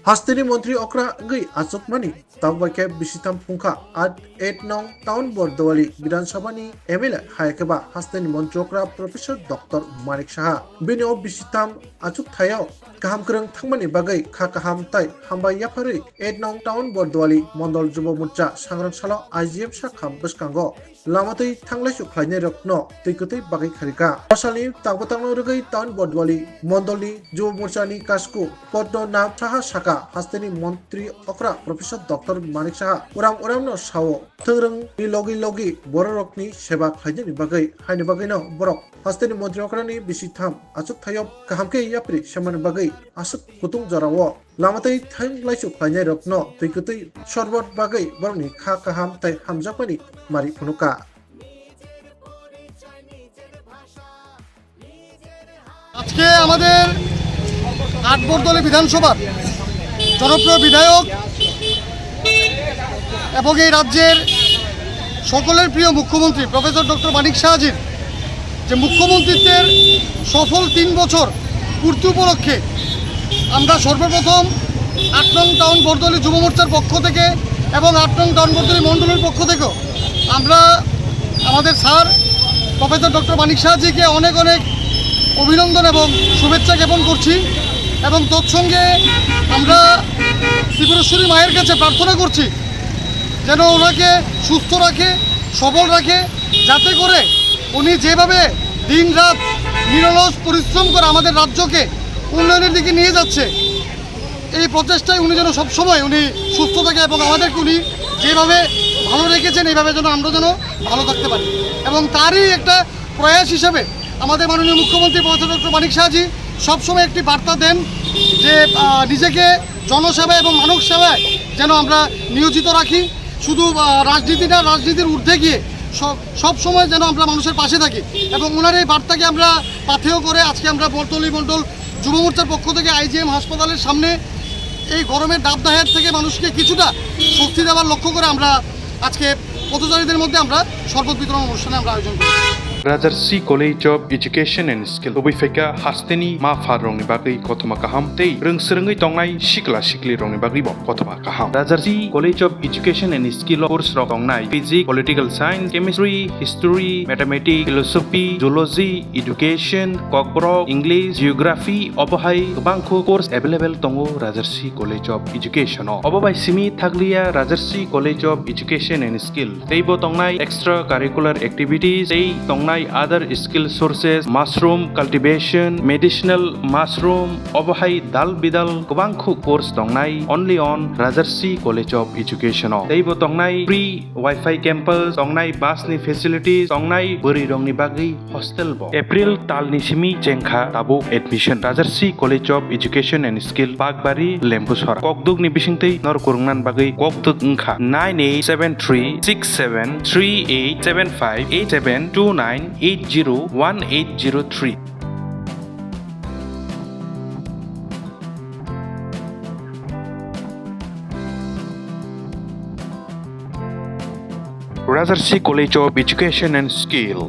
Hastini Montri Okra Gui Asuk Mani Bagwikha Bisitham Pungkha at 8 Nong Town Bordowali Bidan Sabani Emile Hayakeba Hastini Montri Okra Professor Dr. Manik Saha Bino Bisitham Achuk Thayao Kaham Kereng Thangmani Bagai Kaham Tai Hamba Yapari 8 Nong Town Bordowali Mondol Jubo Murcha Swrangchati IGM Shakham Beskango Lamatei Thanglai Suklaine Rokno Tikutei Bagai Kharika Pasali Tangpatangno Rwgwi Town Bordowali Mondoli Jubo Murchani Kasku Podno Nam Saha Shaka Hastini Montri Okra Professor Dr. Manik Saha Uram no Sao Thurung Logi Borokni Seba Khaijani Bagai Haini Bagai no Borok Hastini Montri Okra ni Bisitham Achuk Thayop Kahamke Yapri Shaman Bagai Asuk Kutung Jarawo Lamatei Thanglai Suklaine Rokno Tikutei Shorbot Bagai Borni Kha Kaham Tai Hamjakmani Mari Punuka আজকে আমাদের ৮ বর্দলী বিধানসভার জনপ্রিয় বিধায়ক এবং এই রাজ্যের সকলের প্রিয় মুখ্যমন্ত্রী প্রফেসর ডক্টর মানিক সাহাজির যে মুখ্যমন্ত্রীত্বের সফল ৩ বছর পূর্তি উপলক্ষে আমরা সর্বপ্রথম ৮ নং টাউন বর্দলী যুব মোর্চার পক্ষ থেকে এবং ৮ নং টাউন বর্দলী মণ্ডলের পক্ষ থেকেও আমরা আমাদের স্যার প্রফেসর ডক্টর মানিক সাহাজিকে অনেক অভিনন্দন এবং শুভেচ্ছা জ্ঞাপন করছি এবং তৎসঙ্গে আমরা ত্রিপুরেশ্বরী মায়ের কাছে প্রার্থনা করছি যেন ওনাকে সুস্থ রাখে সবল রাখে যাতে করে উনি যেভাবে দিন রাত নিরলস পরিশ্রম করে আমাদের রাজ্যকে উন্নয়নের দিকে নিয়ে যাচ্ছে এই প্রচেষ্টায় উনি যেন সবসময় উনি সুস্থ থাকে এবং আমাদেরকে উনি যেভাবে ভালো রেখেছেন এইভাবে যেন আমরা যেন ভালো থাকতে পারি এবং তারই একটা প্রয়াস হিসেবে আমাদের মাননীয় মুখ্যমন্ত্রী প্রফেসর ডক্টর মানিক সাহাজি সবসময় একটি বার্তা দেন যে নিজেকে জনসেবা এবং মানব সেবায় যেন আমরা নিয়োজিত রাখি শুধু রাজনীতি না রাজনীতির ঊর্ধ্বে গিয়ে সব সময় যেন আমরা মানুষের পাশে থাকি এবং ওনার এই বার্তাকে আমরা পাথেয় করে আজকে আমরা বর্দলী মণ্ডল যুব মোর্চার পক্ষ থেকে IGM হাসপাতালের সামনে এই গরমের দাবদাহের থেকে মানুষকে কিছুটা স্বস্তি দেওয়ার লক্ষ্য করে আমরা আজকে পথচারীদের মধ্যে আমরা শরবত বিতরণ অনুষ্ঠানে আমরা আয়োজন করি Rajarsi College of Education and Skill Bagwikha Hastini Ma Farong ni Bagai Kotoma Kaham Tei Rungsrungi Tongnai Shikli Rong ni Bagai Bok Kotoma Kaham Rajarsi College of Education and Skill course Rong Tongnai Physics, Political Science, Chemistry, History, Mathematics, Philosophy, Zoology, Education, Kokborok, English, Geography, Obohai Bangko course available Tongo Rajarsi College of Education Obobai Simi Thaglia Rajarsi College of Education and Skill Teibo Tongnai extracurricular activities Tei Tongnai other skill sources mushroom cultivation medicinal mushroom obohai dal bidal kubangkhu course tongnai only on Rajarsi College of Education teibo tongnai free wifi campus tongnai bus ni facilities tongnai buri rong ni bagi hostel bo April tal ni simi jengkha tabo admission Rajarsi College of Education and Skill Bagbari Lembusora kokduk ni bisingtei nor kurungnan bagi kokduk ngkha 987368758729 801803 Rajarsi College of Education and Skill